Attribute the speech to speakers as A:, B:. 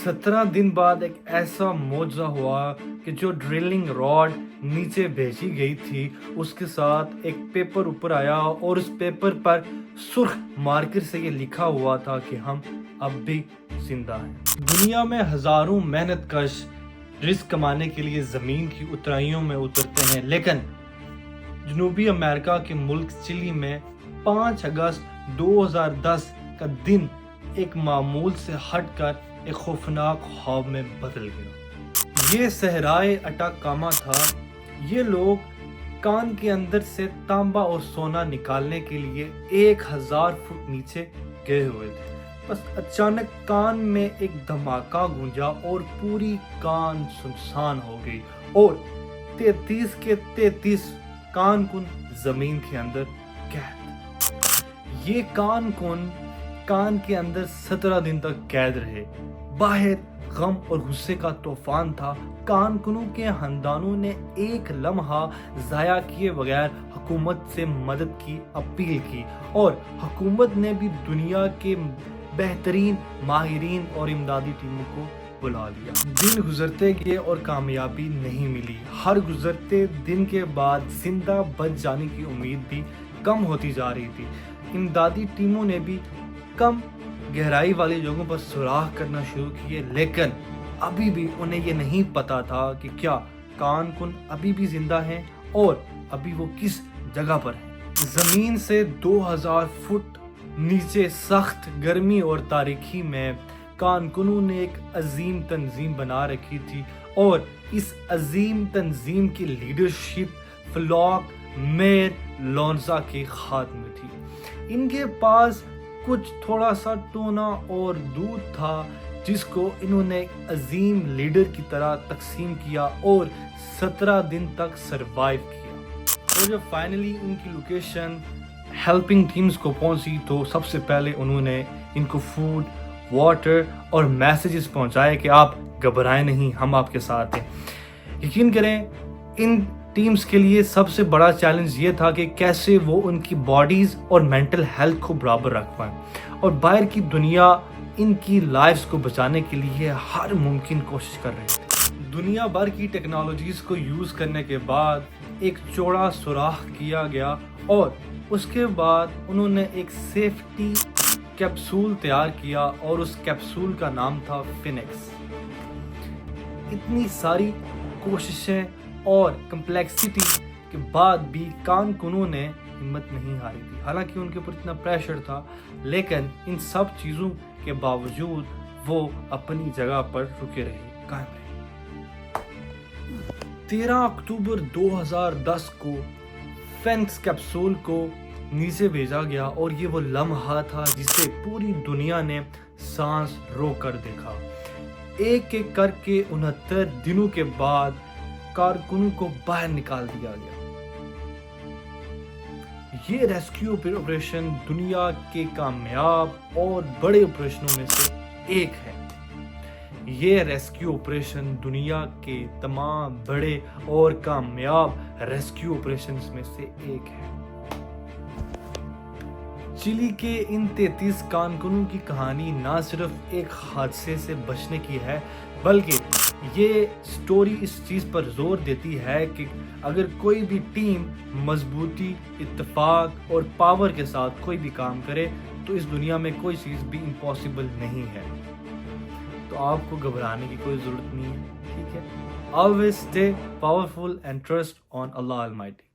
A: 17 दिन बाद एक ऐसा मौजज़ा हुआ कि जो ड्रिलिंग रॉड नीचे भेजी गई थी उसके साथ एक पेपर ऊपर आया और उस पेपर पर सुर्ख मार्कर से ये लिखा हुआ था कि हम अब भी जिंदा हैं। दुनिया में हजारों मेहनत कश रिस्क कमाने के लिए ज़मीन की ऊंचाइयों में उतरते हैं, लेकिन जनूबी अमेरिका के मुल्क चिली में 5 अगस्त 2010 का दिन एक मामूल से हटकर एक खौफनाक ख्वाब में बदल गया। ये सहराए अटाकामा था। ये लोग कान के अंदर से तांबा और सोना निकालने के लिए 1000 फुट नीचे गए हुए थे। बस अचानक कान में एक धमाका गूंजा और पूरी कान सुनसान हो गई और 33 के 33 कान-कुन जमीन के अंदर कैद। ये कान-कुन कान के अंदर 17 दिन तक कैद रहे। बाहर गम और गुस्से का तूफान था। कान-कुनों के खानदानों ने एक लम्हा ज़ाया किए बगैर हुकूमत से मदद की अपील की और हुकूमत ने भी दुनिया के बेहतरीन माहिरीन और इमदादी टीमों को बुला लिया। दिन गुजरते गए और कामयाबी नहीं मिली। हर गुजरते दिन के बाद जिंदा बच जाने की उम्मीद भी कम होती जा रही थी। इमदादी टीमों ने भी कम गहराई वाली जगहों पर सुराख करना शुरू किए, लेकिन अभी भी उन्हें ये नहीं पता था कि क्या कान-कुन अभी भी जिंदा हैं और अभी वो किस जगह पर हैं। जमीन से 2000 फुट नीचे सख्त गर्मी और तारीकी में कान-कुनों ने एक अजीम तंजीम बना रखी थी और इस अजीम तंजीम की लीडरशिप फ्लॉक मेयर लोन्जा के हाथ में थी। इनके पास कुछ थोड़ा सा टोना और दूध था जिसको इन्होंने अजीम लीडर की तरह तकसीम किया और 17 दिन तक सरवाइव किया। और जब फाइनली उनकी लोकेशन हेल्पिंग टीम्स को पहुंची तो सबसे पहले उन्होंने इनको फूड, वाटर और मैसेजेस पहुंचाए कि आप घबराएं नहीं, हम आपके साथ हैं। यकीन करें, इन टीम्स के लिए सबसे बड़ा चैलेंज ये था कि कैसे वो उनकी बॉडीज और मेंटल हेल्थ को बराबर रख पाएं और बाहर की दुनिया इनकी लाइफ्स को बचाने के लिए हर मुमकिन कोशिश कर रही थी। दुनिया भर की टेक्नोलॉजीज को यूज करने के बाद एक चौड़ा सुराख किया गया और उसके बाद उन्होंने एक सेफ्टी कैप्सूल तैयार किया और उस कैप्सूल का नाम था फिनिक्स। इतनी सारी कोशिशें और कम्प्लेक्सिटी के बाद भी कान-कुनों ने हिम्मत नहीं हारी थी। हालांकि उनके ऊपर इतना प्रेशर था, लेकिन इन सब चीज़ों के बावजूद वो अपनी जगह पर रुके रहे, कायम रहे। 13 अक्टूबर 2010 को फिनिक्स कैप्सूल को नीचे भेजा गया और ये वो लम्हा था जिसे पूरी दुनिया ने सांस रोक कर देखा। एक एक करके 69 दिनों के बाद कारकुनों को बाहर निकाल दिया गया। ये रेस्क्यू ऑपरेशन दुनिया के कामयाब और बड़े ऑपरेशनों में से एक है। ये रेस्क्यू ऑपरेशन दुनिया के तमाम बड़े और कामयाब रेस्क्यू ऑपरेशंस में से एक है। चिली के इन 33 कानकुनों की कहानी ना सिर्फ एक हादसे से बचने की है, बल्कि ये स्टोरी इस चीज़ पर जोर देती है कि अगर कोई भी टीम मजबूती, इत्तेफाक और पावर के साथ कोई भी काम करे तो इस दुनिया में कोई चीज़ भी इम्पॉसिबल नहीं है। तो आपको घबराने की कोई ज़रूरत नहीं है, ठीक है? Always stay powerful and trust on Allah Almighty.